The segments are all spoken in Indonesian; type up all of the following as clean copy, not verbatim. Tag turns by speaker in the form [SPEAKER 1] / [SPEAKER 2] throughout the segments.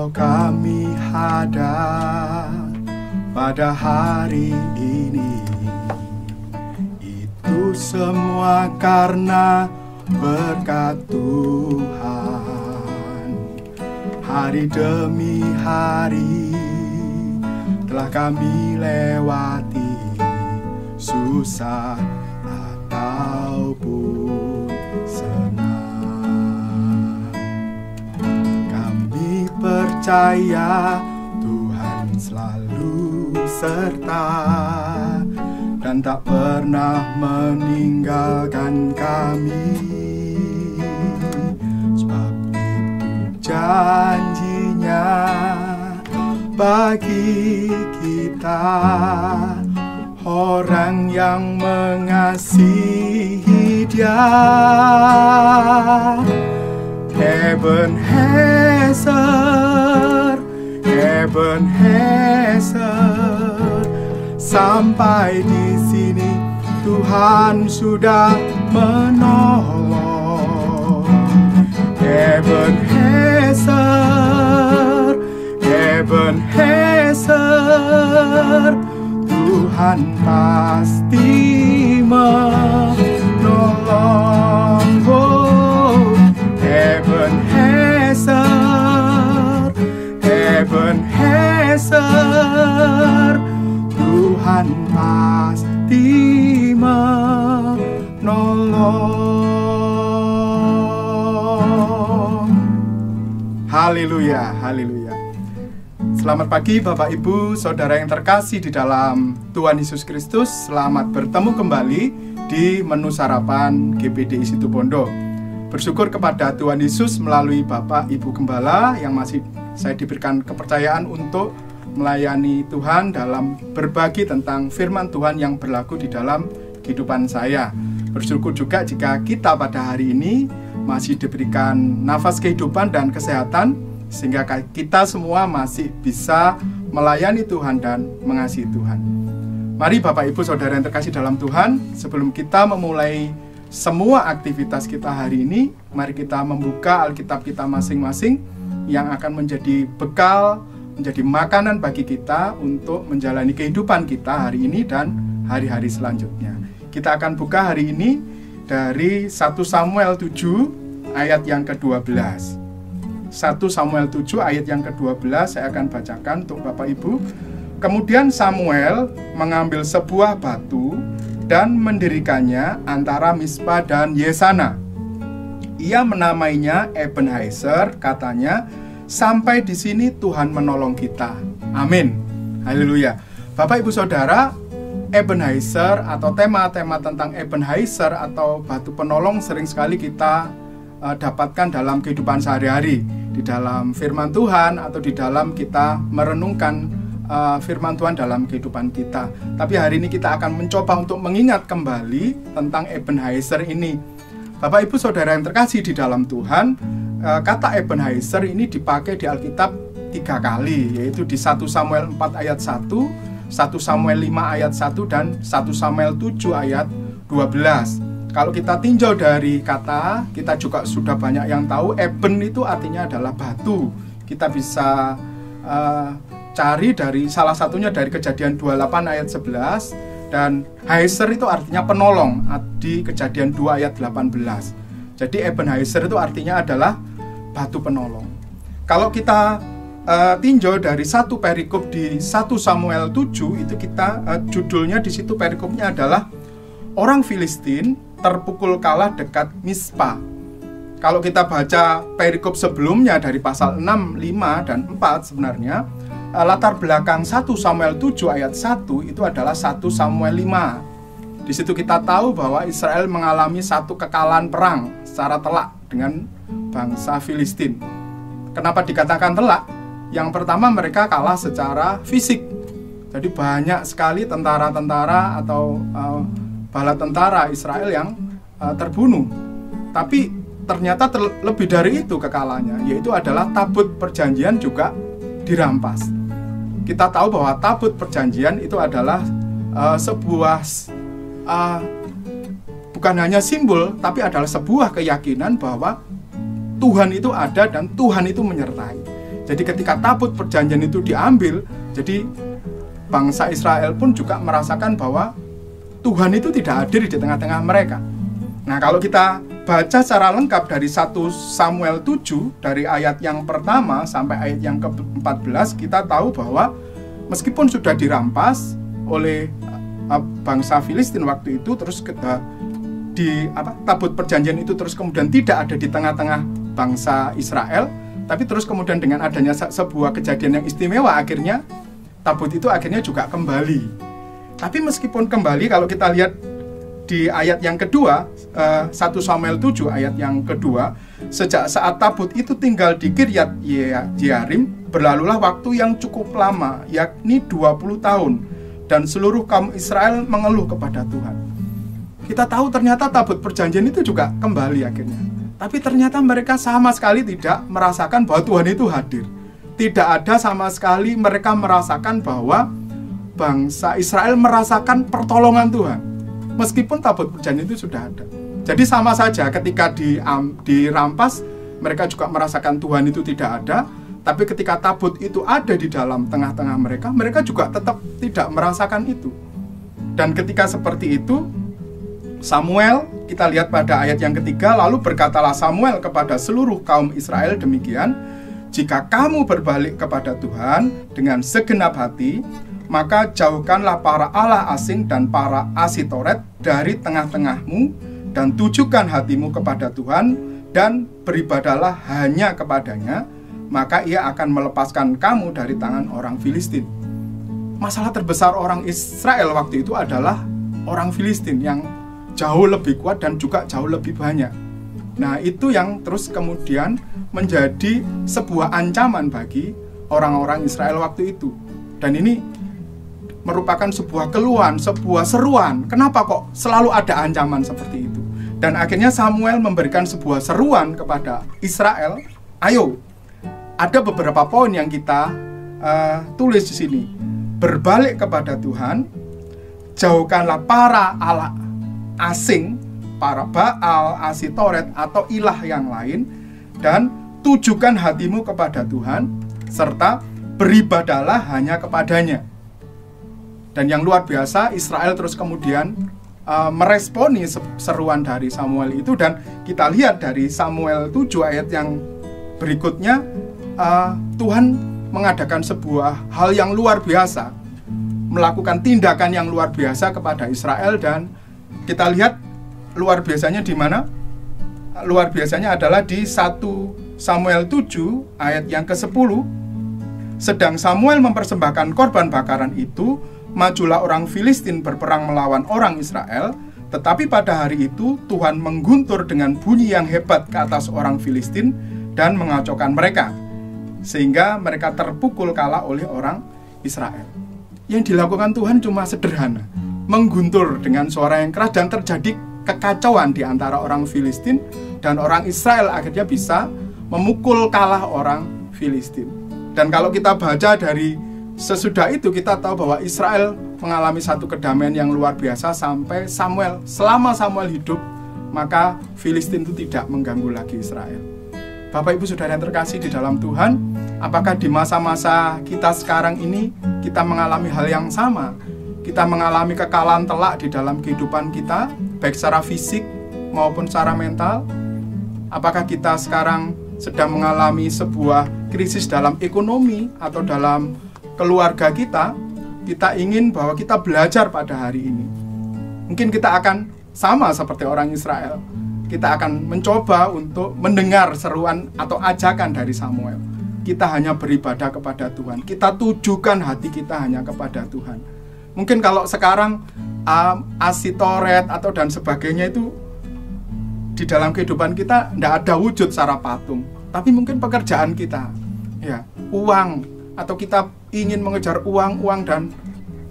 [SPEAKER 1] Kalau kami hadap pada hari ini, itu semua karena berkat Tuhan. Hari demi hari telah kami lewati, susah ataupun senang. Kami percaya Tuhan selalu serta dan tak pernah meninggalkan kami. Sebab itu janjinya bagi kita, orang yang mengasihi Dia. Ebenezer, Ebenezer, sampai di sini Tuhan sudah menolong. Ebenezer, Ebenezer, Tuhan pasti menolong. Oh, Ebenezer, Ebenezer, Tuhan pasti menolong. Haleluya, haleluya. Selamat pagi Bapak Ibu, Saudara yang terkasih di dalam Tuhan Yesus Kristus. Selamat bertemu kembali di menu sarapan GPDI Situbondo. Bersyukur kepada Tuhan Yesus melalui Bapak Ibu Gembala yang masih saya diberikan kepercayaan untuk melayani Tuhan dalam berbagi tentang firman Tuhan yang berlaku di dalam kehidupan saya. Bersyukur juga jika kita pada hari ini masih diberikan nafas kehidupan dan kesehatan, sehingga kita semua masih bisa melayani Tuhan dan mengasihi Tuhan. Mari Bapak Ibu Saudara yang terkasih dalam Tuhan, sebelum kita memulai semua aktivitas kita hari ini, mari kita membuka Alkitab kita masing-masing yang akan menjadi bekal, menjadi makanan bagi kita untuk menjalani kehidupan kita hari ini dan hari-hari selanjutnya. Kita akan buka hari ini dari 1 Samuel 7 ayat yang ke-12. 1 Samuel 7 ayat yang ke-12 saya akan bacakan untuk Bapak Ibu. Kemudian Samuel mengambil sebuah batu dan mendirikannya antara Mispa dan Yesana. Ia menamainya Ebenezer, katanya, sampai di sini Tuhan menolong kita. Amin. Haleluya. Bapak Ibu Saudara, Ebenezer atau tema-tema tentang Ebenezer atau batu penolong sering sekali kita dapatkan dalam kehidupan sehari-hari, di dalam firman Tuhan atau di dalam kita merenungkan firman Tuhan dalam kehidupan kita. Tapi hari ini kita akan mencoba untuk mengingat kembali tentang Ebenezer ini. Bapak Ibu Saudara yang terkasih di dalam Tuhan, kata Ebenezer ini dipakai di Alkitab 3 kali, yaitu di 1 Samuel 4 ayat 1, 1 Samuel 5 ayat 1, dan 1 Samuel 7 ayat 12. Kalau kita tinjau dari kata, kita juga sudah banyak yang tahu Eben itu artinya adalah batu. Kita bisa cari dari salah satunya dari Kejadian 28 ayat 11, dan Heiser itu artinya penolong di Kejadian 2 ayat 18. Jadi Ebenezer itu artinya adalah batu penolong. Kalau kita tinjau dari satu perikop di 1 Samuel 7 itu kita judulnya di situ perikopnya adalah orang Filistin terpukul kalah dekat Mispa. Kalau kita baca perikop sebelumnya dari pasal 6, 5, dan 4 sebenarnya latar belakang 1 Samuel 7 ayat 1 itu adalah 1 Samuel 5. Di situ kita tahu bahwa Israel mengalami satu kekalahan perang secara telak dengan bangsa Filistin. Kenapa dikatakan telak? Yang pertama, mereka kalah secara fisik. Jadi banyak sekali tentara-tentara atau bala tentara Israel yang terbunuh. Tapi ternyata lebih dari itu kekalahannya, yaitu adalah tabut perjanjian juga dirampas. Kita tahu bahwa tabut perjanjian itu adalah sebuah bukan hanya simbol, tapi adalah sebuah keyakinan bahwa Tuhan itu ada dan Tuhan itu menyertai. Jadi ketika tabut perjanjian itu diambil, jadi bangsa Israel pun juga merasakan bahwa Tuhan itu tidak hadir di tengah-tengah mereka. Nah, kalau kita baca secara lengkap dari 1 Samuel 7, dari ayat yang pertama sampai ayat yang ke-14, kita tahu bahwa meskipun sudah dirampas oleh bangsa Filistin waktu itu, terus tabut perjanjian itu terus kemudian tidak ada di tengah-tengah bangsa Israel, tapi terus kemudian dengan adanya sebuah kejadian yang istimewa, akhirnya tabut itu akhirnya juga kembali. Tapi meskipun kembali, kalau kita lihat di ayat yang kedua, 1 Samuel 7 ayat yang kedua, sejak saat tabut itu tinggal di Kiryat Yearim, berlalulah waktu yang cukup lama, yakni 20 tahun, dan seluruh kaum Israel mengeluh kepada Tuhan. Kita tahu ternyata tabut perjanjian itu juga kembali akhirnya. Tapi ternyata mereka sama sekali tidak merasakan bahwa Tuhan itu hadir. Tidak ada sama sekali mereka merasakan bahwa bangsa Israel merasakan pertolongan Tuhan. Meskipun tabut perjanjian itu sudah ada. Jadi sama saja ketika dirampas, mereka juga merasakan Tuhan itu tidak ada. Tapi ketika tabut itu ada di dalam tengah-tengah mereka, mereka juga tetap tidak merasakan itu. Dan ketika seperti itu, Samuel, kita lihat pada ayat yang ketiga, lalu berkatalah Samuel kepada seluruh kaum Israel demikian, jika kamu berbalik kepada Tuhan dengan segenap hati, maka jauhkanlah para allah asing dan para Asitoret dari tengah-tengahmu, dan tujukan hatimu kepada Tuhan, dan beribadahlah hanya kepadanya, maka ia akan melepaskan kamu dari tangan orang Filistin. Masalah terbesar orang Israel waktu itu adalah orang Filistin yang jauh lebih kuat dan juga jauh lebih banyak. Nah, itu yang terus kemudian menjadi sebuah ancaman bagi orang-orang Israel waktu itu. Dan ini merupakan sebuah keluhan, sebuah seruan. Kenapa kok selalu ada ancaman seperti itu? Dan akhirnya Samuel memberikan sebuah seruan kepada Israel. Ayo, ada beberapa poin yang kita tulis di sini. Berbalik kepada Tuhan, jauhkanlah para allah asing, para Baal, Asitoret, atau ilah yang lain, dan tujukan hatimu kepada Tuhan, serta beribadahlah hanya kepadanya. Dan yang luar biasa, Israel terus kemudian meresponi seruan dari Samuel itu, dan kita lihat dari Samuel 7 ayat yang berikutnya, Tuhan mengadakan sebuah hal yang luar biasa, melakukan tindakan yang luar biasa kepada Israel. Dan kita lihat luar biasanya di mana? Luar biasanya adalah di 1 Samuel 7 ayat yang ke-10. Sedang Samuel mempersembahkan korban bakaran itu, majulah orang Filistin berperang melawan orang Israel. Tetapi pada hari itu Tuhan mengguntur dengan bunyi yang hebat ke atas orang Filistin dan mengacaukan mereka, sehingga mereka terpukul kalah oleh orang Israel. Yang dilakukan Tuhan cuma sederhana, mengguntur dengan suara yang keras, dan terjadi kekacauan di antara orang Filistin, dan orang Israel akhirnya bisa memukul kalah orang Filistin. Dan kalau kita baca dari sesudah itu, kita tahu bahwa Israel mengalami satu kedamaian yang luar biasa sampai selama Samuel hidup, maka Filistin itu tidak mengganggu lagi Israel. Bapak Ibu Saudara yang terkasih di dalam Tuhan, apakah di masa-masa kita sekarang ini kita mengalami hal yang sama? Kita mengalami kekalahan telak di dalam kehidupan kita, baik secara fisik maupun secara mental. Apakah kita sekarang sedang mengalami sebuah krisis dalam ekonomi atau dalam keluarga kita? Kita ingin bahwa kita belajar pada hari ini. Mungkin kita akan sama seperti orang Israel. Kita akan mencoba untuk mendengar seruan atau ajakan dari Samuel. Kita hanya beribadah kepada Tuhan. Kita tujukan hati kita hanya kepada Tuhan. Mungkin kalau sekarang Asitoret atau dan sebagainya itu di dalam kehidupan kita tidak ada wujud secara patung, tapi mungkin pekerjaan kita, ya, uang, atau kita ingin mengejar uang dan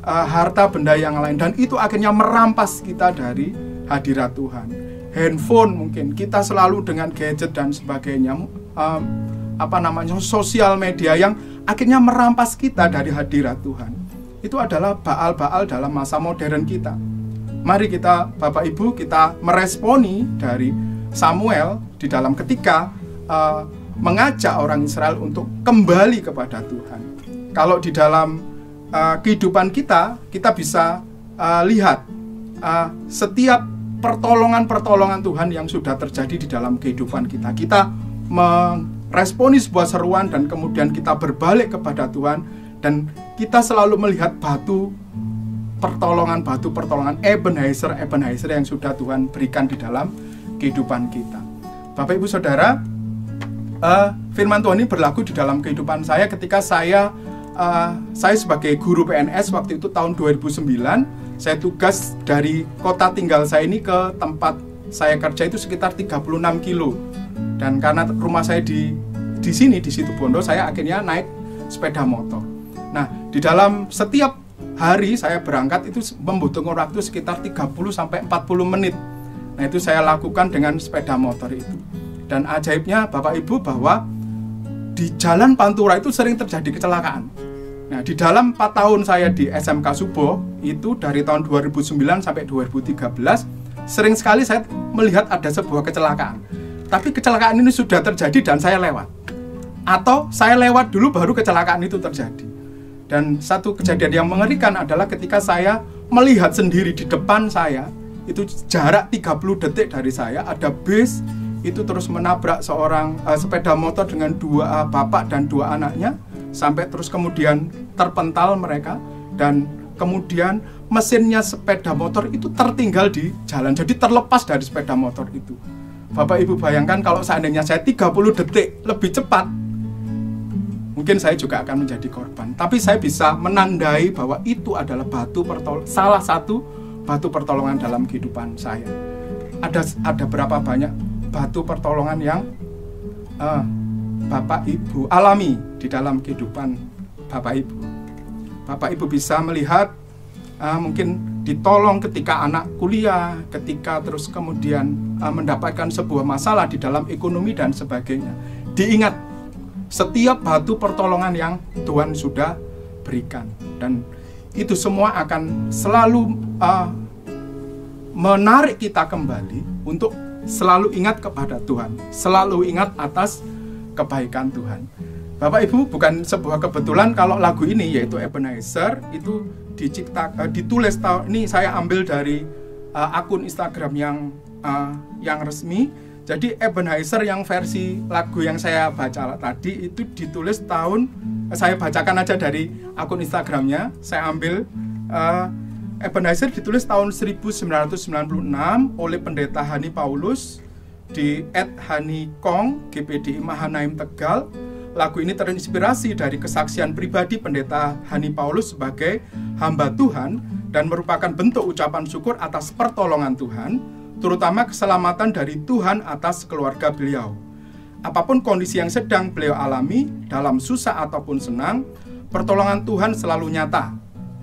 [SPEAKER 1] harta benda yang lain, dan itu akhirnya merampas kita dari hadirat Tuhan. Handphone, mungkin kita selalu dengan gadget dan sebagainya, sosial media yang akhirnya merampas kita dari hadirat Tuhan. Itu adalah Baal-Baal dalam masa modern kita. Mari kita, Bapak Ibu, kita meresponi dari Samuel di dalam ketika mengajak orang Israel untuk kembali kepada Tuhan. Kalau di dalam kehidupan kita bisa lihat setiap pertolongan Tuhan yang sudah terjadi di dalam kehidupan kita. Kita meresponi sebuah seruan dan kemudian kita berbalik kepada Tuhan, dan kita selalu melihat batu pertolongan Ebenezer yang sudah Tuhan berikan di dalam kehidupan kita. Bapak Ibu Saudara, firman Tuhan ini berlaku di dalam kehidupan saya ketika saya sebagai guru PNS waktu itu tahun 2009. Saya tugas dari kota tinggal saya ini ke tempat saya kerja itu sekitar 36 kilo. Dan karena rumah saya di sini, di Situbondo, saya akhirnya naik sepeda motor. Nah, di dalam setiap hari saya berangkat itu membutuhkan waktu sekitar 30-40 menit. Nah, itu saya lakukan dengan sepeda motor itu. Dan ajaibnya Bapak Ibu bahwa di Jalan Pantura itu sering terjadi kecelakaan. Nah, di dalam 4 tahun saya di SMK Subo, itu dari tahun 2009 sampai 2013, sering sekali saya melihat ada sebuah kecelakaan. Tapi kecelakaan ini sudah terjadi dan saya lewat. Atau saya lewat dulu baru kecelakaan itu terjadi. Dan satu kejadian yang mengerikan adalah ketika saya melihat sendiri di depan saya, itu jarak 30 detik dari saya, ada bis itu terus menabrak seorang sepeda motor dengan 2 bapak dan 2 anaknya, sampai terus kemudian terpental mereka, dan kemudian mesinnya sepeda motor itu tertinggal di jalan, jadi terlepas dari sepeda motor itu. Bapak Ibu bayangkan kalau seandainya saya 30 detik lebih cepat, mungkin saya juga akan menjadi korban. Tapi saya bisa menandai bahwa itu adalah salah satu batu pertolongan dalam kehidupan saya. Ada berapa banyak batu pertolongan yang Bapak Ibu alami di dalam kehidupan Bapak Ibu. Bapak Ibu bisa melihat mungkin ditolong ketika anak kuliah, ketika terus kemudian mendapatkan sebuah masalah di dalam ekonomi dan sebagainya. Diingat setiap batu pertolongan yang Tuhan sudah berikan, dan itu semua akan selalu menarik kita kembali untuk selalu ingat kepada Tuhan, selalu ingat atas kebaikan Tuhan. Bapak Ibu, bukan sebuah kebetulan kalau lagu ini, yaitu Ebenezer, itu ditulis tahun ini. Saya ambil dari akun Instagram yang resmi. Jadi Ebenezer yang versi lagu yang saya baca tadi itu ditulis saya bacakan aja dari akun Instagramnya. Saya ambil Ebenezer ditulis tahun 1996 oleh Pendeta Hani Paulus di @hanikong GPDI Mahanaim Tegal. Lagu ini terinspirasi dari kesaksian pribadi Pendeta Hani Paulus sebagai hamba Tuhan dan merupakan bentuk ucapan syukur atas pertolongan Tuhan, terutama keselamatan dari Tuhan atas keluarga beliau. Apapun kondisi yang sedang beliau alami, dalam susah ataupun senang, pertolongan Tuhan selalu nyata.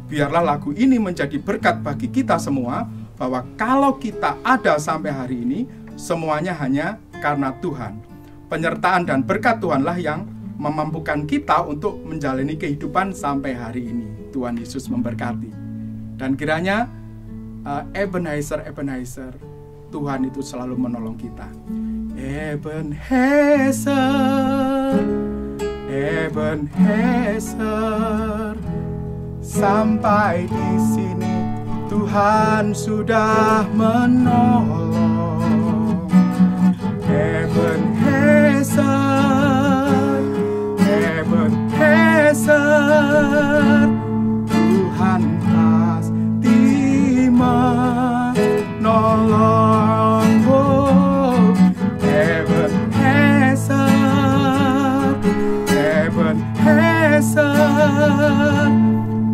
[SPEAKER 1] Biarlah lagu ini menjadi berkat bagi kita semua, bahwa kalau kita ada sampai hari ini, semuanya hanya karena Tuhan. Penyertaan dan berkat Tuhanlah yang memampukan kita untuk menjalani kehidupan sampai hari ini. Tuhan Yesus memberkati. Dan kiranya Ebenezer, Tuhan itu selalu menolong kita. Ebenezer, sampai di sini Tuhan sudah menolong. Ebenezer, Tuhan pasti menolong. Oh, Ebenezer,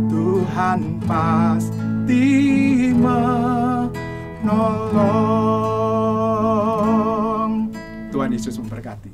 [SPEAKER 1] Tuhan pasti menolong. Tuhan Yesus memberkati.